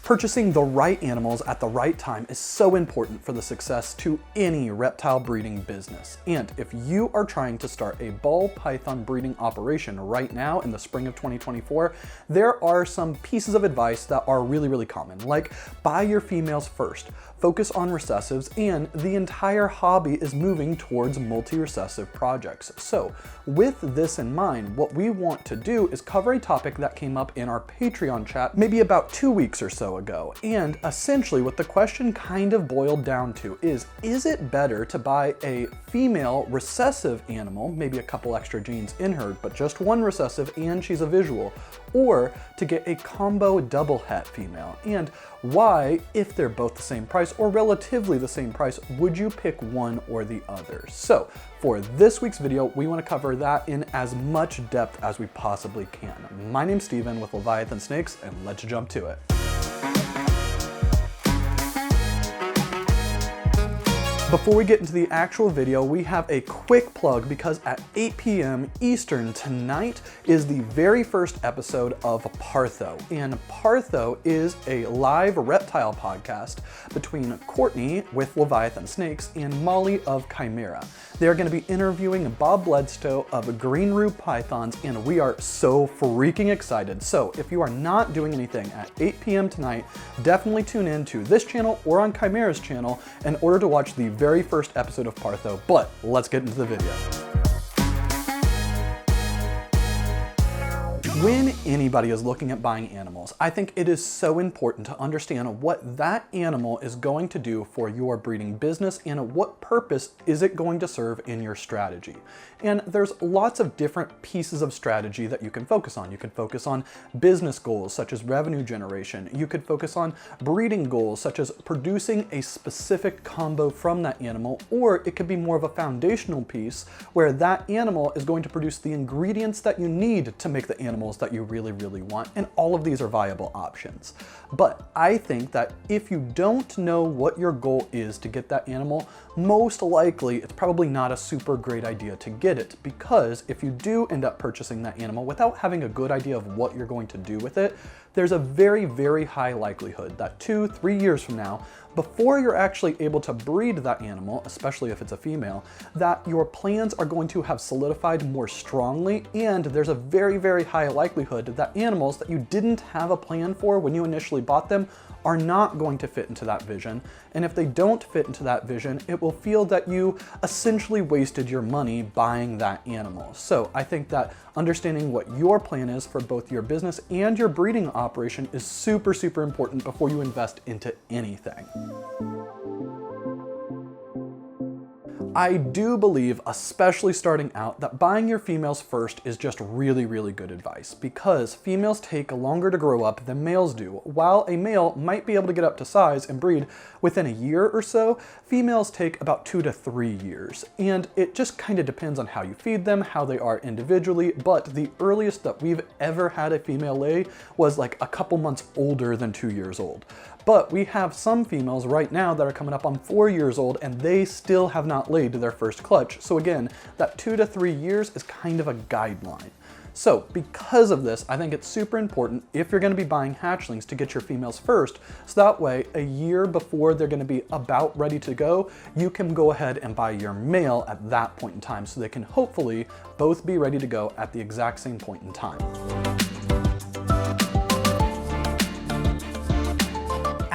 Purchasing the right animals at the right time is so important for the success to any reptile breeding business. And if you are trying to start a ball python breeding operation right now in the spring of 2024, there are some pieces of advice that are really common, like buy your females first, focus on recessives, and the entire hobby is moving towards multi-recessive projects. So with this in mind, what we want to do is cover a topic that came up in our Patreon chat maybe about 2 weeks or so ago. And essentially what the question kind of boiled down to is it better to buy a female recessive animal, maybe a couple extra genes in her, but just one recessive and she's a visual, or to get a combo double het female? And why, if they're both the same price or relatively the same price, would you pick one or the other? So for this week's video, we want to cover that in as much depth as we possibly can. My name's Steven with Leviathan Snakes, and let's jump to it. Before we get into the actual video, we have a quick plug because at 8 p.m. Eastern tonight is the very first episode of Partho. And Partho is a live reptile podcast between Courtney with Leviathan Snakes and Molly of Chimera. They're going to be interviewing Bob Bledstow of Green Rube Pythons, and we are so freaking excited. So if you are not doing anything at 8 p.m. tonight, definitely tune in to this channel or on Chimera's channel in order to watch the very first episode of Partho. But let's get into the video. When anybody is looking at buying animals, I think it is so important to understand what that animal is going to do for your breeding business and what purpose is it going to serve in your strategy. And there's lots of different pieces of strategy that you can focus on. You can focus on business goals such as revenue generation. You could focus on breeding goals such as producing a specific combo from that animal, or it could be more of a foundational piece where that animal is going to produce the ingredients that you need to make the animals that you really want, and all of these are viable options. But I think that if you don't know what your goal is to get that animal, most likely it's probably not a super great idea to get it, because if you do end up purchasing that animal without having a good idea of what you're going to do with it, there's a very high likelihood that 2-3 years from now, before you're actually able to breed that animal, especially if it's a female, that your plans are going to have solidified more strongly, and there's a very high likelihood that animals that you didn't have a plan for when you initially bought them are not going to fit into that vision. And if they don't fit into that vision, it will feel that you essentially wasted your money buying that animal. So I think that understanding what your plan is for both your business and your breeding operation is super important before you invest into anything. I do believe, especially starting out, that buying your females first is just really good advice, because females take longer to grow up than males do. While a male might be able to get up to size and breed within a year or so, females take about 2 to 3 years. And it just kind of depends on how you feed them, how they are individually, but the earliest that we've ever had a female lay was like a couple months older than 2 years old. But we have some females right now that are coming up on 4 years old and they still have not laid their first clutch. So again, that 2 to 3 years is kind of a guideline. So because of this, I think it's super important if you're going to be buying hatchlings to get your females first, so that way a year before they're going to be about ready to go, you can go ahead and buy your male at that point in time, so they can hopefully both be ready to go at the exact same point in time.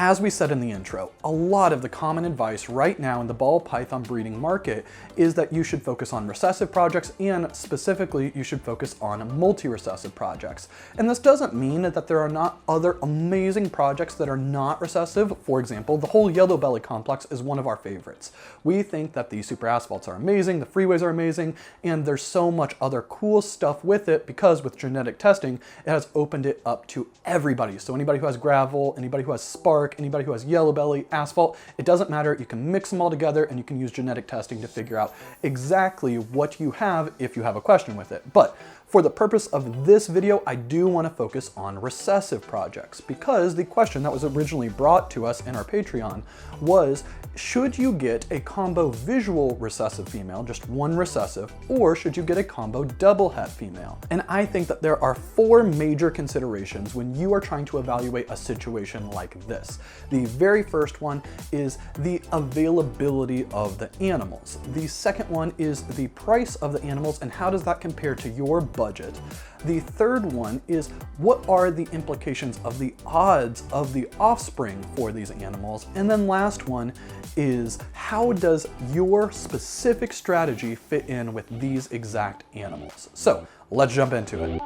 As we said in the intro, a lot of the common advice right now in the ball python breeding market is that you should focus on recessive projects, and specifically you should focus on multi-recessive projects. And this doesn't mean that there are not other amazing projects that are not recessive. For example, the whole yellow belly complex is one of our favorites. We think that the super asphalts are amazing, the freeways are amazing, and there's so much other cool stuff with it because with genetic testing, it has opened it up to everybody. So anybody who has gravel, anybody who has spark, anybody who has yellow belly, asphalt, it doesn't matter. You can mix them all together and you can use genetic testing to figure out exactly what you have if you have a question with it. But For the purpose of this video, I do want to focus on recessive projects, because the question that was originally brought to us in our Patreon was, should you get a combo visual recessive female, just one recessive, or should you get a combo double het female? And I think that there are 4 major considerations when you are trying to evaluate a situation like this. The very first one is the availability of the animals. The second one is the price of the animals and how does that compare to your budget. The third one is, what are the implications of the odds of the offspring for these animals? And then last one is, how does your specific strategy fit in with these exact animals? So let's jump into it.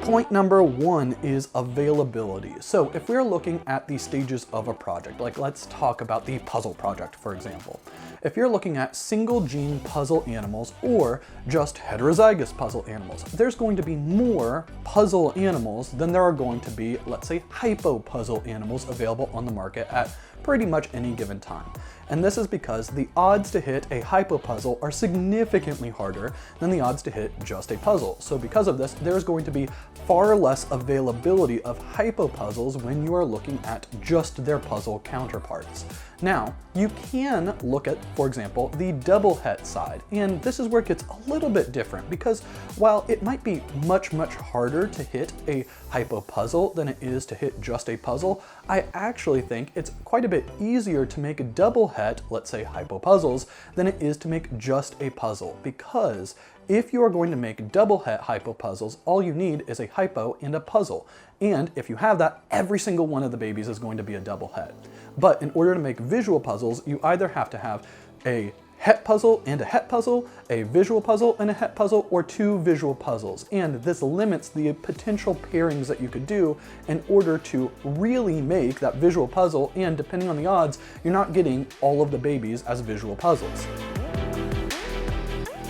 Point number 1 is availability. So if we're looking at the stages of a project, like let's talk about the puzzle project, for example. If you're looking at single gene puzzle animals or just heterozygous puzzle animals, there's going to be more puzzle animals than there are going to be, let's say, hypo puzzle animals available on the market at pretty much any given time. And this is because the odds to hit a hypo puzzle are significantly harder than the odds to hit just a puzzle. So because of this, there's going to be far less availability of hypo puzzles when you are looking at just their puzzle counterparts. Now, you can look at, for example, the double het side, and this is where it gets a little bit different, because while it might be much harder to hit a hypo puzzle than it is to hit just a puzzle, I actually think it's quite a bit easier to make a double het, let's say hypo puzzles, than it is to make just a puzzle, because if you are going to make double het hypo puzzles, all you need is a hypo and a puzzle. And if you have that, every single one of the babies is going to be a double het. But in order to make visual puzzles, you either have to have a het puzzle and a het puzzle, a visual puzzle and a het puzzle, or 2 visual puzzles. And this limits the potential pairings that you could do in order to really make that visual puzzle, and depending on the odds, you're not getting all of the babies as visual puzzles.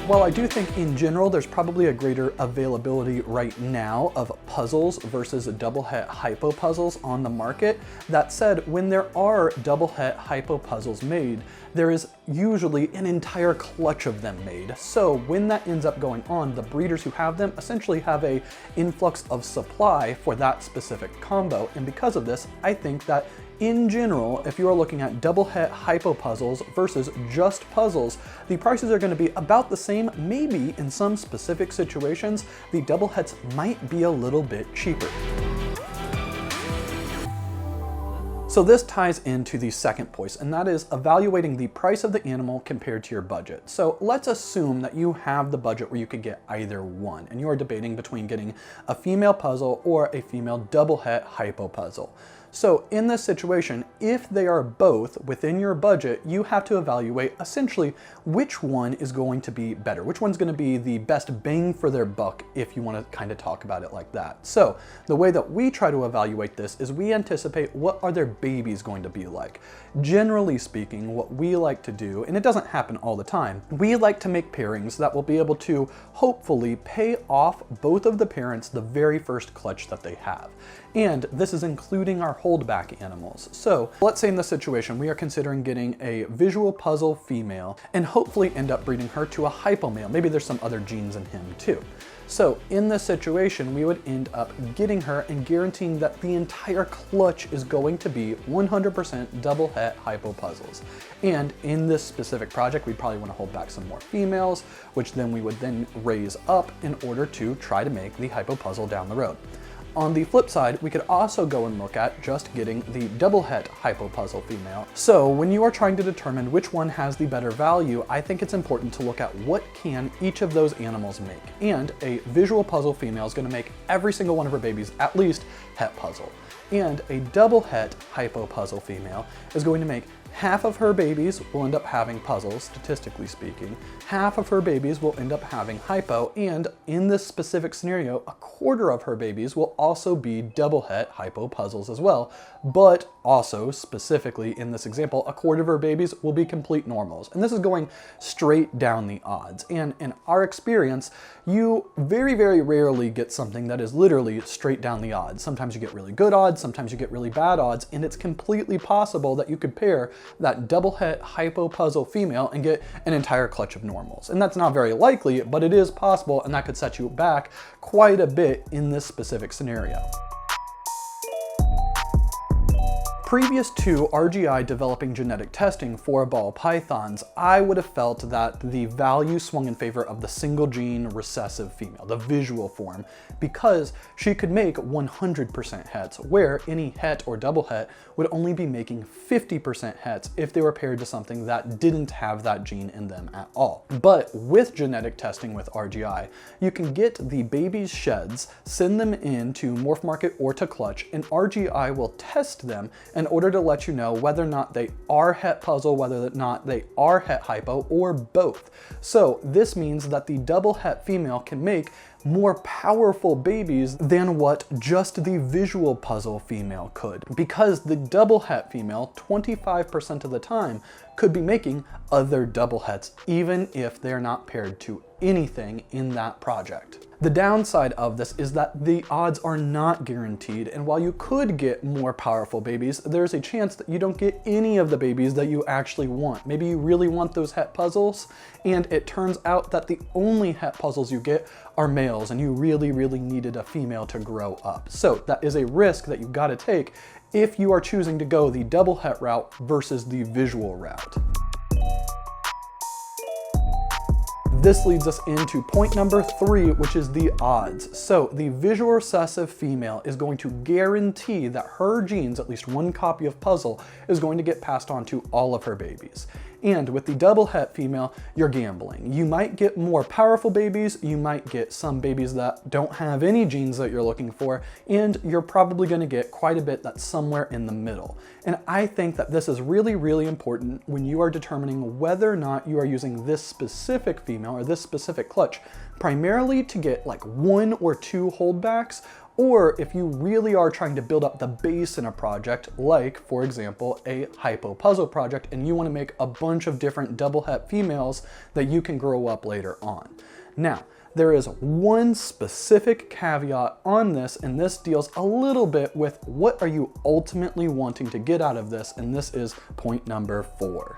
While I do think in general there's probably a greater availability right now of puzzles versus double het hypo puzzles on the market, that said, when there are double het hypo puzzles made, there is usually an entire clutch of them made. So when that ends up going on, the breeders who have them essentially have a influx of supply for that specific combo. And because of this, I think that in general, if you are looking at double het hypo puzzles versus just puzzles, the prices are going to be about the same. Maybe in some specific situations, the double hets might be a little bit cheaper. So this ties into the second point, and that is evaluating the price of the animal compared to your budget. So let's assume that you have the budget where you could get either one, and you are debating between getting a female puzzle or a female double het hypo puzzle. So in this situation, if they are both within your budget, you have to evaluate essentially which one is going to be better, which one's going to be the best bang for their buck, if you want to kind of talk about it like that. So the way that we try to evaluate this is we anticipate what are their babies going to be like. Generally speaking, what we like to do, and it doesn't happen all the time, we like to make pairings that will be able to hopefully pay off both of the parents the very first clutch that they have. And this is including our holdback animals. So let's say in this situation, we are considering getting a visual puzzle female and hopefully end up breeding her to a hypo male. Maybe there's some other genes in him too. So in this situation, we would end up getting her and guaranteeing that the entire clutch is going to be 100% double het hypo puzzles. And in this specific project, we'd probably want to hold back some more females, which then we would then raise up in order to try to make the hypo puzzle down the road. On the flip side, we could also go and look at just getting the double het hypo puzzle female. So when you are trying to determine which one has the better value, I think it's important to look at what can each of those animals make. And a visual puzzle female is going to make every single one of her babies at least het puzzle. And a double het hypo puzzle female is going to make half of her babies will end up having puzzles, statistically speaking. Half of her babies will end up having hypo, and in this specific scenario, a quarter of her babies will also be double het hypo puzzles as well. But also, specifically in this example, a quarter of her babies will be complete normals. And this is going straight down the odds. And in our experience, you very, very rarely get something that is literally straight down the odds. Sometimes you get really good odds, sometimes you get really bad odds, and it's completely possible that you could pair that double het hypopuzzle female and get an entire clutch of normals. And that's not very likely, but it is possible, and that could set you back quite a bit in this specific scenario. Previous to RGI developing genetic testing for ball pythons, I would have felt that the value swung in favor of the single gene recessive female, the visual form, because she could make 100% hets, where any het or double het would only be making 50% hets if they were paired to something that didn't have that gene in them at all. But with genetic testing with RGI, you can get the baby's sheds, send them in to Morph Market or to Clutch, and RGI will test them in order to let you know whether or not they are het puzzle, whether or not they are het hypo, or both. So this means that the double het female can make more powerful babies than what just the visual puzzle female could, because the double het female 25% of the time could be making other double hets, even if they're not paired to anything in that project. The downside of this is that the odds are not guaranteed, and while you could get more powerful babies, there's a chance that you don't get any of the babies that you actually want. Maybe you really want those het puzzles, and it turns out that the only het puzzles you get are males, and you really needed a female to grow up. So that is a risk that you gotta take if you are choosing to go the double het route versus the visual route. This leads us into point number 3, which is the odds. So the visual recessive female is going to guarantee that her genes, at least one copy of puzzle, is going to get passed on to all of her babies. And with the double het female, you're gambling. You might get more powerful babies, you might get some babies that don't have any genes that you're looking for, and you're probably gonna get quite a bit that's somewhere in the middle. And I think that this is really important when you are determining whether or not you are using this specific female or this specific clutch, primarily to get like 1 or 2 holdbacks, or if you really are trying to build up the base in a project, like, for example, a hypo puzzle project, and you want to make a bunch of different double het females that you can grow up later on. Now, there is one specific caveat on this, and this deals a little bit with what are you ultimately wanting to get out of this, and this is point number 4.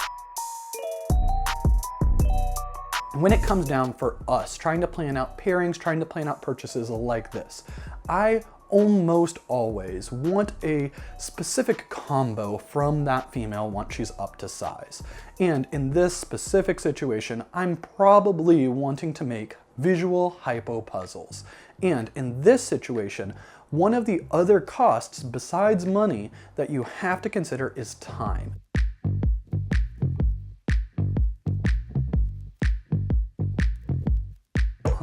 When it comes down for us trying to plan out pairings, trying to plan out purchases like this, I almost always want a specific combo from that female once she's up to size. And in this specific situation, I'm probably wanting to make visual hypo puzzles. And in this situation, one of the other costs besides money that you have to consider is time.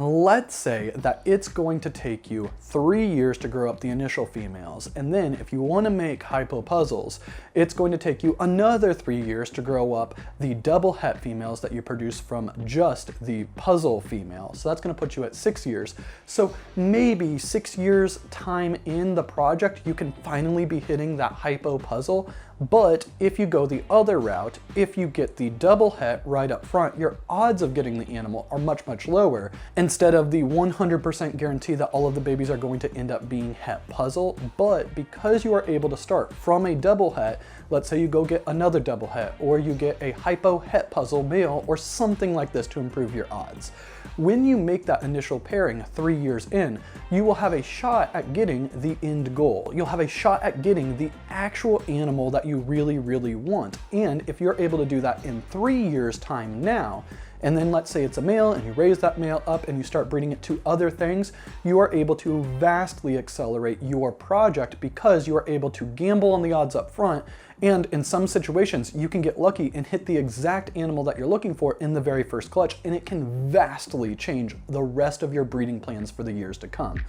Let's say that it's going to take you 3 years to grow up the initial females, and then if you want to make hypo puzzles, it's going to take you another 3 years to grow up the double het females that you produce from just the puzzle female. So that's going to put you at 6 years. So maybe 6 years time in the project, you can finally be hitting that hypo puzzle. But if you go the other route, if you get the double het right up front, your odds of getting the animal are much lower, instead of the 100% guarantee that all of the babies are going to end up being het puzzle. But because you are able to start from a double het, let's say you go get another double het, or you get a hypo het puzzle male, or something like this to improve your odds. When you make that initial pairing 3 years in, you will have a shot at getting the end goal. You'll have a shot at getting the actual animal that you really want. And if you're able to do that in 3 years time now, and then let's say it's a male and you raise that male up and you start breeding it to other things, you are able to vastly accelerate your project because you are able to gamble on the odds up front. And in some situations, you can get lucky and hit the exact animal that you're looking for in the very first clutch, and it can vastly change the rest of your breeding plans for the years to come.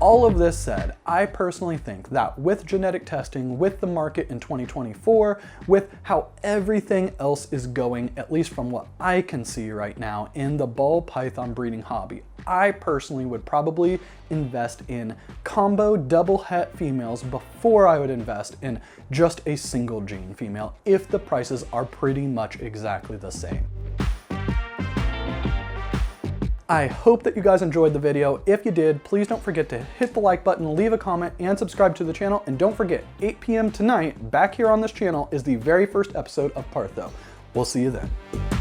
All of this said, I personally think that with genetic testing, with the market in 2024, with how everything else is going, at least from what I can see right now in the ball python breeding hobby, I personally would probably invest in combo double het females before I would invest in just a single gene female if the prices are pretty much exactly the same. I hope that you guys enjoyed the video. If you did, please don't forget to hit the like button, leave a comment, and subscribe to the channel. And don't forget, 8 p.m. tonight, back here on this channel, is the very first episode of Partho. We'll see you then.